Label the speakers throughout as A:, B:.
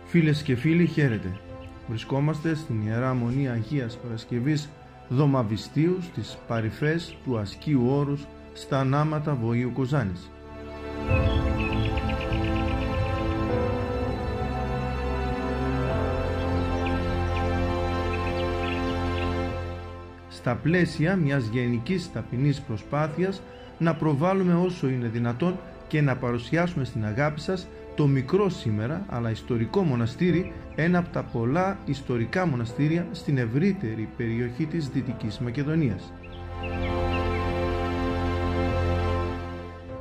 A: Φίλες και φίλοι, χαίρετε. Βρισκόμαστε στην Ιερά Μονή Αγίας Παρασκευής Δωμαβιστίου στις παρυφές του ασκίου όρους στα ανάματα Βοήου Κοζάνης. Στα πλαίσια μιας γενικής ταπεινής προσπάθειας να προβάλλουμε όσο είναι δυνατόν και να παρουσιάσουμε στην αγάπη σας το μικρό σήμερα αλλά ιστορικό μοναστήρι, ένα από τα πολλά ιστορικά μοναστήρια στην ευρύτερη περιοχή της Δυτικής Μακεδονίας.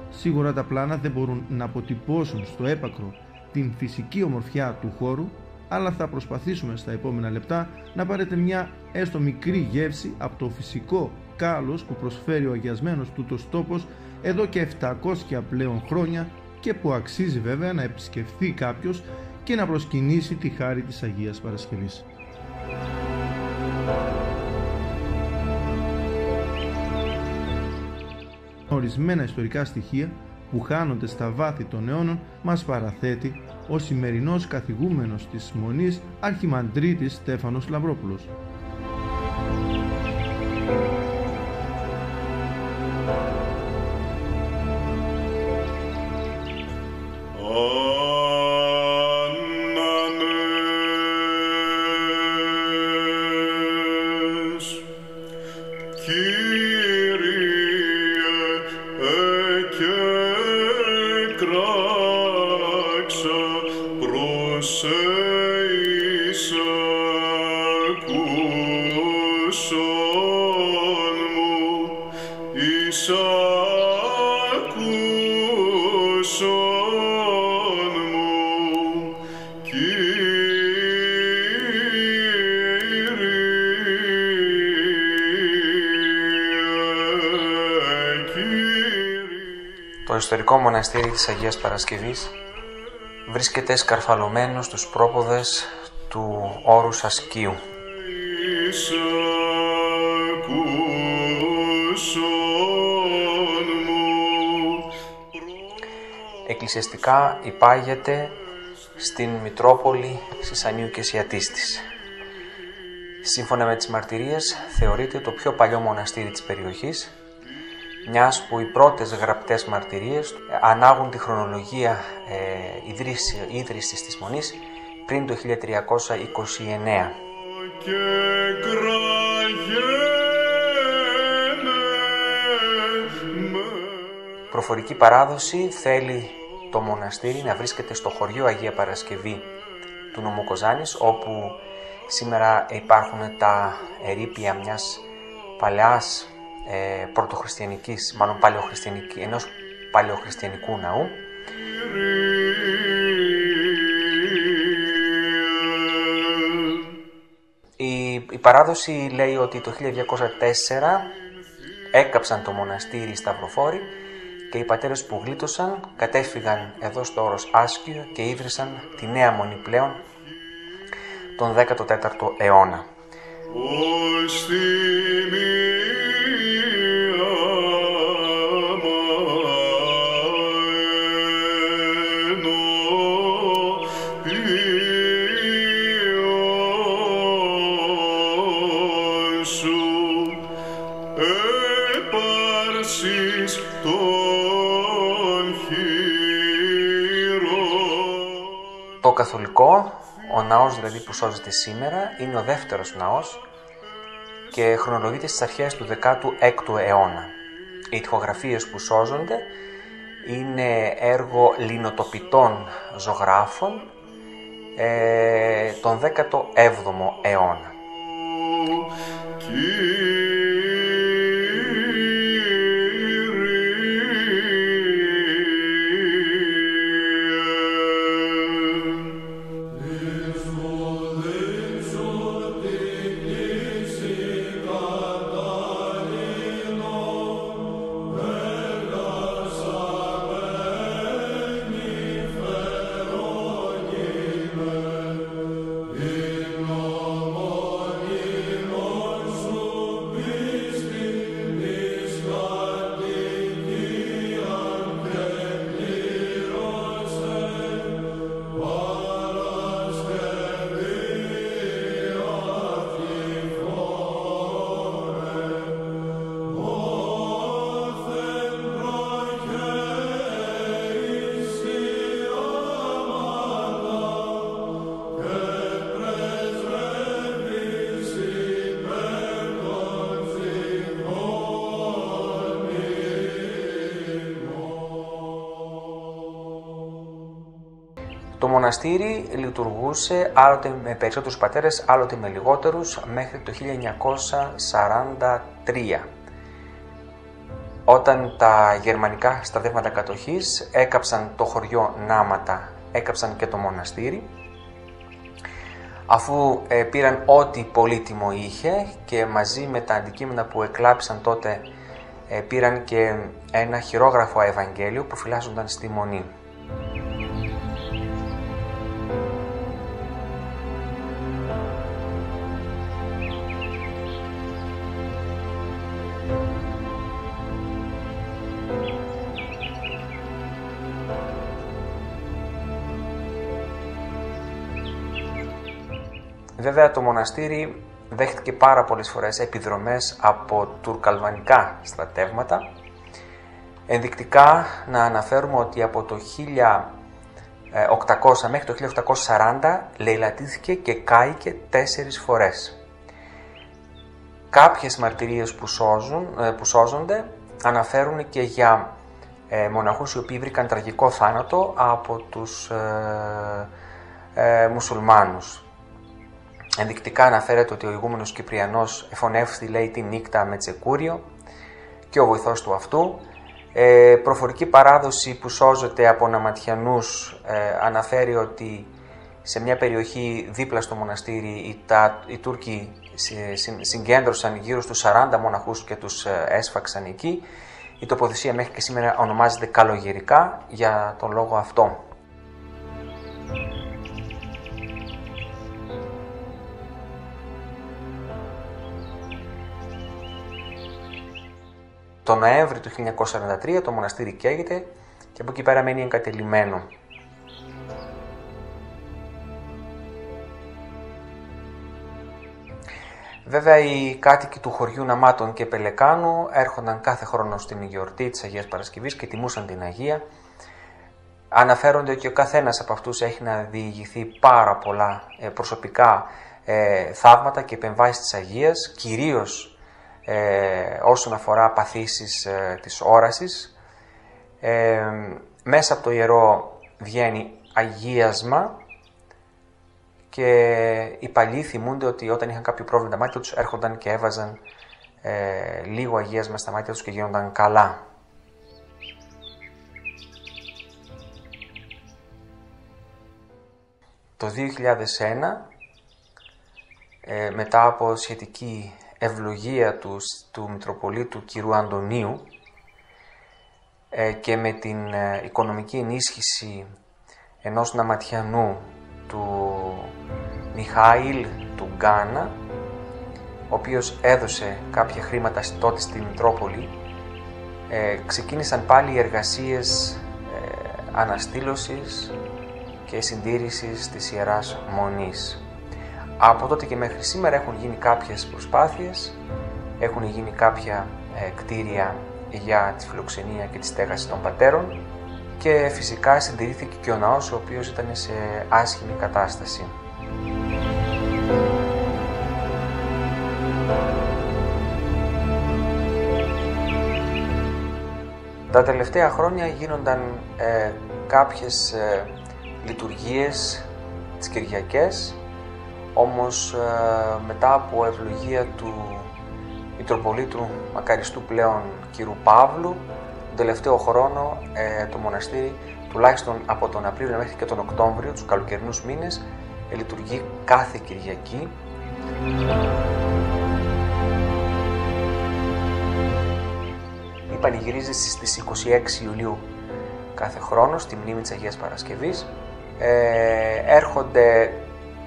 A: Σίγουρα τα πλάνα δεν μπορούν να αποτυπώσουν στο έπακρο την φυσική ομορφιά του χώρου, αλλά θα προσπαθήσουμε στα επόμενα λεπτά να πάρετε μια έστω μικρή γεύση από το φυσικό κάλος που προσφέρει ο αγιασμένος τούτος τόπος εδώ και 700 πλέον χρόνια και που αξίζει βέβαια να επισκεφθεί κάποιος και να προσκυνήσει τη χάρη της Αγίας Παρασκευής. Ορισμένα ιστορικά στοιχεία που χάνονται στα βάθη των αιώνων μας παραθέτει ο σημερινός καθηγούμενος της Μονής Αρχιμανδρίτης Στέφανος Λαυρόπουλος.
B: Το ιστορικό μοναστήρι της Αγίας Παρασκευής βρίσκεται σκαρφαλωμένο στους πρόποδες του όρους ασκίου. Εκκλησιαστικά υπάγεται στην Μητρόπολη Σισανίου και Σιατίστης. Σύμφωνα με τις μαρτυρίες, θεωρείται το πιο παλιό μοναστήρι της περιοχής, μιας που οι πρώτες γραπτές μαρτυρίες ανάγουν τη χρονολογία ίδρυσης της Μονής πριν το 1329. Προφορική παράδοση θέλει το μοναστήρι να βρίσκεται στο χωριό Αγία Παρασκευή του νομού Κοζάνης, όπου σήμερα υπάρχουν τα ερείπια μιας παλαιάς πρωτοχριστιανικής, μάλλον ενός παλαιοχριστιανικού ναού. Η παράδοση λέει ότι το 1204 έκαψαν το μοναστήρι σταυροφόροι και οι πατέρες που γλίτωσαν κατέφυγαν εδώ στο όρος Άσκιο και ίδρυσαν τη νέα μονή πλέον τον 14ο αιώνα. Το καθολικό, ο ναός δηλαδή που σώζεται σήμερα, είναι ο δεύτερος ναός και χρονολογείται στις αρχές του 16ου αιώνα. Οι τοιχογραφίες που σώζονται είναι έργο λινοτοπητών ζωγράφων τον 17ο αιώνα.
C: In
B: μοναστήρι λειτουργούσε άλλοτε με περισσότερους πατέρες, άλλοτε με λιγότερους, μέχρι το 1943. Όταν τα γερμανικά στρατεύματα κατοχής έκαψαν το χωριό Νάματα, έκαψαν και το μοναστήρι, αφού πήραν ό,τι πολύτιμο είχε και μαζί με τα αντικείμενα που εκλάπησαν τότε πήραν και ένα χειρόγραφο Ευαγγέλιο που φυλάσσονταν στη Μονή. Βέβαια το μοναστήρι δέχτηκε πάρα πολλές φορές επιδρομές από τουρκαλβανικά στρατεύματα. Ενδεικτικά να αναφέρουμε ότι από το 1800 μέχρι το 1840 λαιλατήθηκε και κάηκε 4 φορές. Κάποιες μαρτυρίες που σώζονται αναφέρουν και για μοναχούς οι οποίοι βρήκαν τραγικό θάνατο από τους μουσουλμάνους. Ενδεικτικά αναφέρεται ότι ο ηγούμενος Κυπριανός εφωνεύστη, λέει, τη νύχτα με τσεκούριο και ο βοηθός του αυτού. Προφορική παράδοση που σώζεται από Ναματιανούς αναφέρει ότι σε μια περιοχή δίπλα στο μοναστήρι οι Τούρκοι συγκέντρωσαν γύρω στους 40 μοναχούς και τους έσφαξαν εκεί. Η τοποθεσία μέχρι και σήμερα ονομάζεται Καλογερικά για τον λόγο αυτό. Το Νοέμβρη του 1943 το μοναστήρι καίγεται και από εκεί πέρα μένει εγκατελειμμένο. Βέβαια οι κάτοικοι του χωριού Ναμάτων και Πελεκάνου έρχονταν κάθε χρόνο στην γιορτή της Αγίας Παρασκευής και τιμούσαν την Αγία. Αναφέρονται ότι ο καθένας από αυτούς έχει να διηγηθεί πάρα πολλά προσωπικά θαύματα και επεμβάσεις της Αγίας, κυρίως όσον αφορά παθήσεις της όρασης. Μέσα από το ιερό βγαίνει αγίασμα και οι παλιοί θυμούνται ότι όταν είχαν κάποιο πρόβλημα τα μάτια τους έρχονταν και έβαζαν λίγο αγίασμα στα μάτια τους και γίνονταν καλά. Το 2001, μετά από σχετική ευλογία του Μητροπολίτου κ. Αντωνίου και με την οικονομική ενίσχυση ενός Ναματιανού, του Μιχάηλ του Γκάνα, ο οποίος έδωσε κάποια χρήματα τότε στη Μητρόπολη, ξεκίνησαν πάλι οι εργασίες αναστήλωσης και συντήρησης της Ιεράς Μονής. Από τότε και μέχρι σήμερα έχουν γίνει κάποιες προσπάθειες, έχουν γίνει κάποια κτίρια για τη φιλοξενία και τη στέγαση των πατέρων και φυσικά συντηρήθηκε και ο ναός, ο οποίος ήταν σε άσχημη κατάσταση. Τα τελευταία χρόνια γίνονταν κάποιες λειτουργίες τις Κυριακές, όμως μετά από ευλογία του Μητροπολίτου Μακαριστού πλέον κ. Παύλου, τον τελευταίο χρόνο το μοναστήρι, τουλάχιστον από τον Απρίλιο μέχρι και τον Οκτώβριο, τους καλοκαιρινούς μήνες, λειτουργεί κάθε Κυριακή. Η πανηγυρίζει στις 26 Ιουλίου κάθε χρόνο, στη μνήμη της Αγίας Παρασκευής.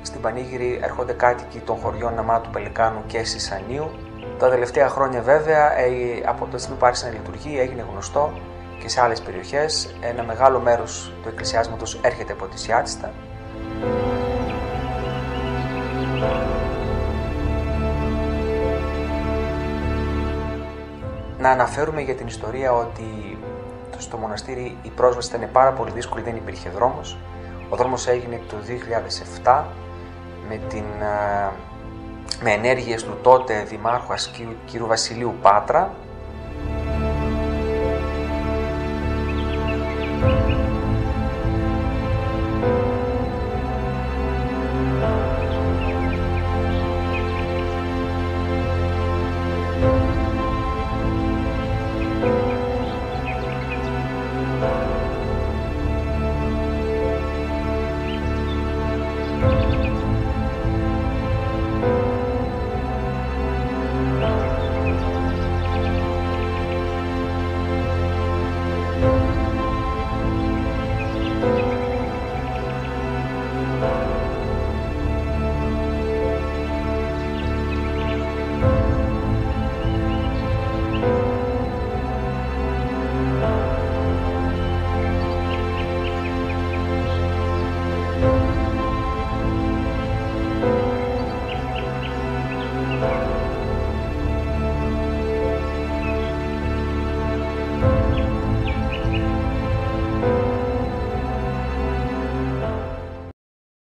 B: Στην πανήγυρη έρχονται κάτοικοι των χωριών Ναμάτου, Πελεκάνου και Σισανίου. Τα τελευταία χρόνια βέβαια, από το στιγμή που άρχισε να λειτουργεί, έγινε γνωστό και σε άλλες περιοχές. Ένα μεγάλο μέρος του εκκλησιάσματος έρχεται από τη Σιάτιστα. Να αναφέρουμε για την ιστορία ότι στο μοναστήρι η πρόσβαση ήταν πάρα πολύ δύσκολη, δεν υπήρχε δρόμος. Ο δρόμος έγινε το 2007 με ενέργειες του τότε Δημάρχου Ασκίου κ. Βασιλείου Πάτρα,